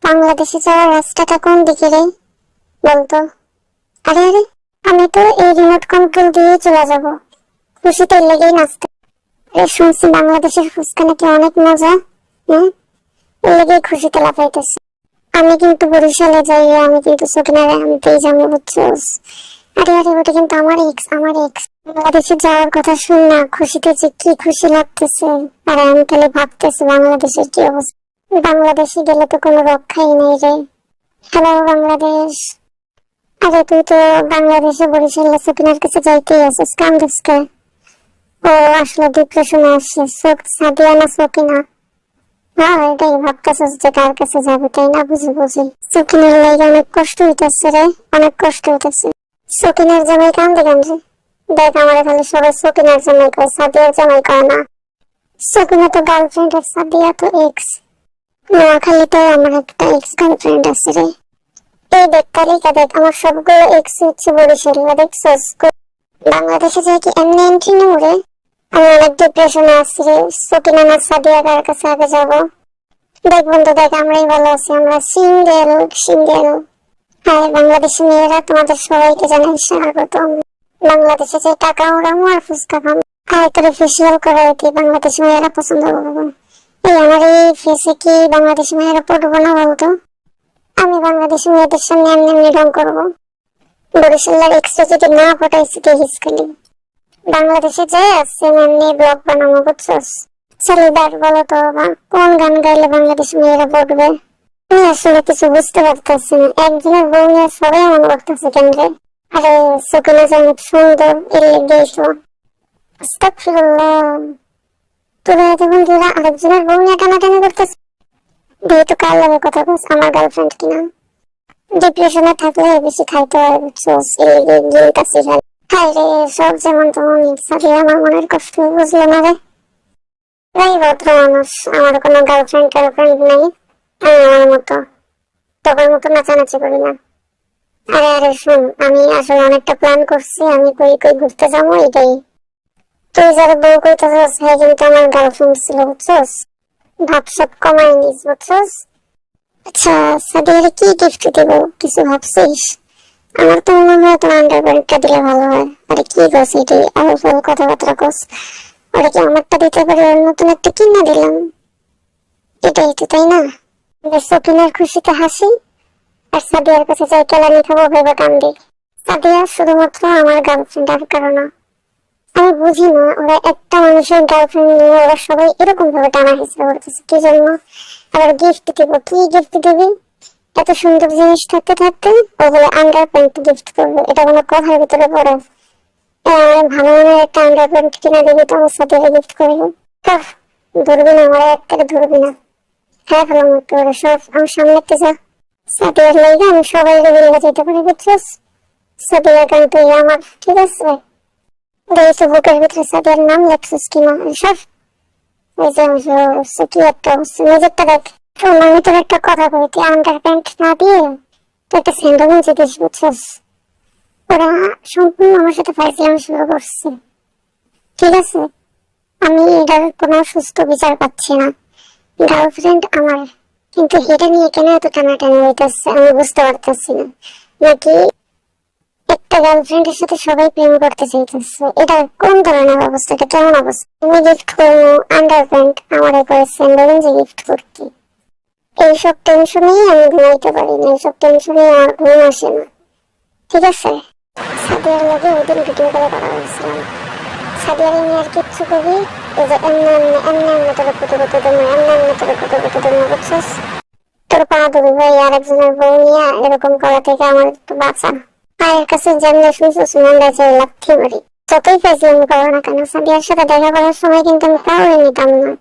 বাংলাদেশে যাওয়ার রাস্তাটা কোন দিকে রে বলতো? আরে আরে, আমি তো এই রিমোট কন্ট্রোল দিয়ে চলে যাব, খুশিতে লেগেই নাচতে। শুনছি বাংলাদেশের ফুচকা নাকি অনেক মজা। হ্যাঁ, এর লেগেই খুশিতে লাফাইতেছে। আমি কিন্তু বরিশালে যাই, আমি কিন্তু সকিনারে আনতেই যাবো, বুঝছোস? আরে আরে, ওটা কিন্তু আমার এক্স বাংলাদেশে যাওয়ার কথা শুন না, খুশিতে যে কি খুশি লাগতেছে। আর আমি খালি ভাবতেছি বাংলাদেশের কি অবস্থা। বাংলাদেশে গেলে তো কোনো রক্ষাই নেই রে। হ্যালো বাংলাদেশ। আরে তুই তো বাংলাদেশে বরিশালে সকিনার কাছে যাইতেই আছিস, কান্দিসকে। ও আসলে ডিপ্রেশনে আসছে, সাদিয়া না সকিনা? হ্যাঁ, এটাই ভাবতেছিস যে কার কাছে যাবে, তাই না? বুঝি বুঝি, সকিনার লাগে অনেক কষ্ট হইতেছে রে, অনেক কষ্ট হইতেছে। সকিনার জামাই কান্দে কান্দে। দেখ, আমার খালি সবাই সকিনার জামাই কয়, সাদিয়ার জামাই কয় না। সকিনা তো গার্লফ্রেন্ড আর সাদিয়া তো এক্স। নোয়াখালীতে আমার একটা এক্স গার্লফ্রেন্ড আছে রে। এই দেখ তালিকা দেখ, আমার সবগুলো এক্স হচ্ছে বরিশালীরা, দেখছস? বাংলাদেশে যাই কি এমনি এন্ট্রি নেব রে? আমি অনেক ডিপ্রেশনে আছি রে। সকিনা না সাদিয়া কার কাছে আগে যাবো? দেখ বন্ধু দেখ, আমরাই ভালো আছি, আমরা সিঙ্গেল সিঙ্গেল। হ্যাঁ, বাংলাদেশি মেয়েরা তোমাদের সবাইকে জানাই স্বাগতম। বাংলাদেশে যে টাকা ওড়ামো আর ফুচকা খামো, আর তোরে ফেসিয়াল করা হইতে বাংলাদেশি মেয়েরা পছন্দ করবো। এই আমার এই ফেসে কি বাংলাদেশি মেয়েরা পড়বো না বলতো? আমি বাংলাদেশি মেয়েদের সামনে এমনি এমনি রং করবো? বরিশালের এক্সট্রা যদি না ফটাইছি দেখিস খালি। বাংলাদেশে যাই আসছে এমনি ব্লগ বানাবো, বুঝছস? চালিদার বলো তো বাবা, কোন গান গাইলে বাংলাদেশি মেয়েরা পড়বে? আমি আসলে কিছু বুঝতে পারতেছি না। একজনের বউ নিয়ে সবাই এমন করতেছে কেন রে? আরে সকিনা যে অনেক সুন্দর, এর লেগেই তো। আস্তাগফিরুল্লাহ, তোরা এত বন্ধুরা আরেকজনের বউ নিয়ে টানাটানি করতেছে। বিয়ে তো কার লাগে কথা বলছ, আমার গার্লফ্রেন্ড কিনা? ডিপ্রেশনে থাকলে বেশি খাইতে হয়, বুঝছস? এই লেগে গিয়ে কাছে ফেল। হায় রে, সব যেমন তেমন সাথে আমার মনের কষ্ট বুঝলো না রে। এই ভদ্র মানুষ, আমার কোনো গার্লফ্রেন্ড নেই। আমি আমার মতো তোর মতো নাচানাচি করি না। আরে আরে শুন, আমি আসলে অনেকটা প্ল্যান করছি, আমি কই কই ঘুরতে যাবো এটাই। তুই যারা বউ কইতেছস হ্যাঁ কিন্তু আমার গার্লফ্রেন্ড ছিল, বুঝছস? ভাব সব কমাই নিস, বুঝছস? আচ্ছা, সাদিয়ারে কি গিফট দেবো কিছু ভাবছিস? আমার তো মনে হয় তোর আন্ডারপ্যান্টটা দিলে ভালো হয়। আরে কি কস এটাই আলফাল কথাবার্তা কস? ওরা কি আমারটা দিতে পারে, ওর নতুন একটা কিনা দিলাম, এটাই তো, তাই না? সকিনার খুশিতে হাসি আর সাদিয়ার কাছে যাই কেলানি খাবো ভেবে কান্দি। সাদিয়া শুধুমাত্র আমার গার্লফ্রেন্ড, আর কারণ না। আমি বুঝি না ওরা একটা মানুষের গার্লফ্রেন্ড নিয়ে ওরা সবাই এরকম ভাবে টানা হেসড়ে করতেছে কি জন্য? আবার গিফট দিব, কি গিফট দিবি? এত সুন্দর জিনিস থাকতে থাকতে ও বলে আন্ডার প্যান্ট গিফট করবে, এটা কোনো কথার ভিতরে পড়ে? আমার ভালো মনে একটা আন্ডার প্যান্ট কিনা দিবি তো আমার সাথে গিফট করবো? ধরবি না, আমার এক থেকে ধরবি না। হ্যাঁ ভালো মতো ওরা সব আমার সামনে যা। সাদিয়ার লাইগা আমি সবাই বলে যেতে পারি, বুঝছিস? সাদিয়ার গান তুই আমার, ঠিক আছে? দেখি বুকের ভিতরে সাদিয়ার নাম লেখছিস কিনা সব। ওই যে কি একটা অবস্থা, নিজেরটা দেখ। শোন, আমি তোর একটা কথা বলি, তুই আন্ডার প্যান্ট না দিয়ে তুই একটা স্যান্ডো গেঞ্জি দিস, বুঝছিস? ওরা সম্পূর্ণ আমার সাথে ফাইজলামি শুরু করছে, ঠিক আছে? আমি এটার কোনো সুস্থ বিচার পাচ্ছি না। গার্লফ্রেন্ড আমার, কিন্তু এটা নিয়ে কেন এত টানাটানি হইতেছে আমি বুঝতে পারতেছি না। নাকি একটা গার্লফ্রেন্ডের সাথে সবাই প্রেম করতে চাইতেছে? এটা কোন ধরনের অবস্থা, এটা কেমন অবস্থা? আমি গিফট করবো আন্ডার প্যান্ট, আমার একবার স্যান্ডেল যে গিফট করতে, এইসব টেনশনেই আমি ঘুমাইতে পারি না, এইসব টেনশনে আমার ঘুম আসে না, ঠিক আছে? সাদিয়ার লগে ওই দিন ভিডিও করে কথা বলছিলাম। সাদিয়ার নিয়ে আর কিচ্ছু করি, এই যে এমনি এমনি এমনি এমনি তোর কুতু কুতু দেবো, এমনি এমনি তোর কুতু কুতু দেবো, বুঝছিস? তোর পা ধরি ভাই, আরেকজনের বউ নিয়ে এরকম করা থেকে আমার একটু বাঁচা। পায়ের কাছে যেমনি শুনছিস মনটা চাই লাথি মারি। যতই ফেসলামি করো না কেন, সাদিয়ার সাথে দেখা করার সময় কিন্তু আমি কাউরে নিতাম না।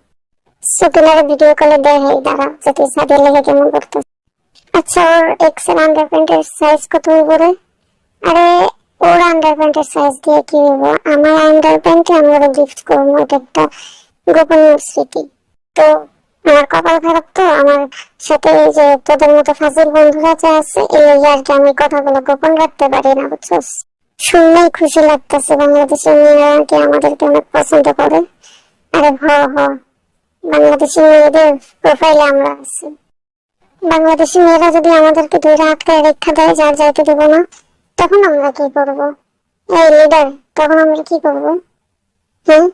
সুকিনার ভিডিও কলে দেখাই দাঁড়া যে তুই সাদিয়ার লেগে কেমন করতেছ। আচ্ছা, ওর এক্স এর আন্ডার প্যান্টের সাইজ কত করে? আরে ওর আন্ডার প্যান্টের সাইজ দিয়ে কি হইব? আমার আন্ডার প্যান্টে আমি ওরা গিফট করবো, এটা একটা গোপনীয় স্মৃতি। তো আমার কপাল খারাপ তো, আমার সাথে এই যে তোদের মতো ফাজিল বন্ধুরা যে আছে, এই আর কি আমি কথাগুলো গোপন রাখতে পারি না, বুঝছস? শুনলেই খুশি লাগতেছে বাংলাদেশের মেয়েরা কি আমাদেরকে অনেক পছন্দ করে। আরে হ হ, বাংলাদেশের মেয়েদের প্রোফাইলে আমরা আছি। বাংলাদেশি মেয়েরা যদি আমাদেরকে ধরে আটকায় রেখা দেয়, যার যাইতে দেবো না, তখন আমরা কি করবো? এই লিডার, তখন আমরা কি করবো? হ্যাঁ,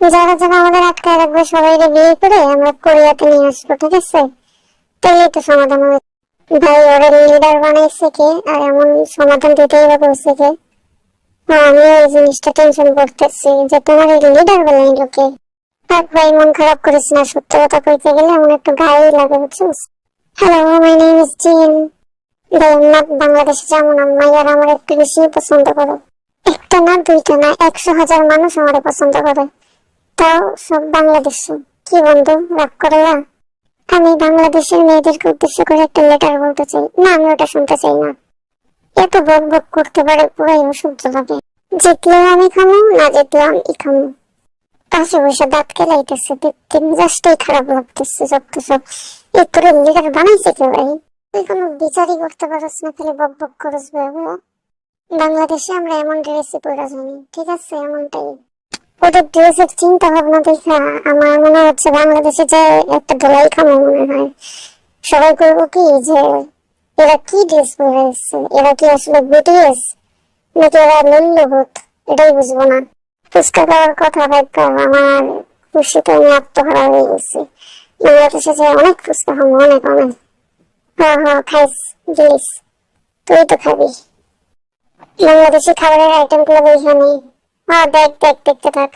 যারা যারা আমাদের আটকায় রাখবে সবাই বিয়ে করে আমরা কোরিয়াতে নিয়ে আসবো, ঠিক আছে? তাইলেই তো সমাধান হবে। ভাই, ওরা লিডার বানাইছে কে, আর এমন সমাধান দিতেই বা বলছে কে? আমি এই জিনিসটা টেনশন করতেছি যে তোমার এই লিডার বানাই লোকে। থাক ভাই, মন খারাপ করিস না, সত্য কথা কইতে গেলে এমন একটু গায়ে লাগে, বুঝছিস? হ্যালো, মাই নেম ইজ জিন। বাংলাদেশে যেমন মাইয়ার আমার একটু বেশি পছন্দ করে। একটা না, দুইটা না, 100,000 মানুষ আমার পছন্দ করে, তাও সব বাংলাদেশি। কি বন্ধু, রাগ করে না? আমি বাংলাদেশের মেয়েদেরকে উদ্দেশ্য করে একটা লেটার বলতে চাই। না, আমি ওটা শুনতে চাই না। এত বক বক করতে পারে, পুরাই অসহ্য লাগে। জিতলেও আমি খামো, না জিতলেও আমি খামো। পাশে বসে দাঁত কেলাইতেছে, দেখতে মেজাজটাই খারাপ লাগতেছে। যত সব এই তোরে লিডার বানাইছে কে ভাই? তুই কোনো বিচারই করতে পারছ না, খালি বক বক করস বাবু। বাংলাদেশে আমরা এমন ড্রেসই পরে জানি, ঠিক আছে? এমনটাই ওদের ড্রেসের চিন্তা ভাবনা দেখা আমার মনে হচ্ছে বাংলাদেশে যে একটা ধোলাই খামো মনে হয়। সবাই করবো কি যে এরা কি ড্রেস পরে এসছে, এরা কি আসলে বিটিএস নাকি এরা মূল্যবোধ, এটাই বুঝবো না। ফুচকা খাওয়ার কথা ভাবতে আমার খুশিতে আমি আত্মহারা হয়ে গেছি। বাংলাদেশে যে অনেক ফুচকা খাবো, অনেক অনেক। হ্যাঁ হ্যাঁ, খাইস প্লিজ, তুই তো খাবি। বাংলাদেশি খাবারের আইটেম গুলো ওইখানে। হ্যাঁ, দেখ দেখ, দেখতে থাক।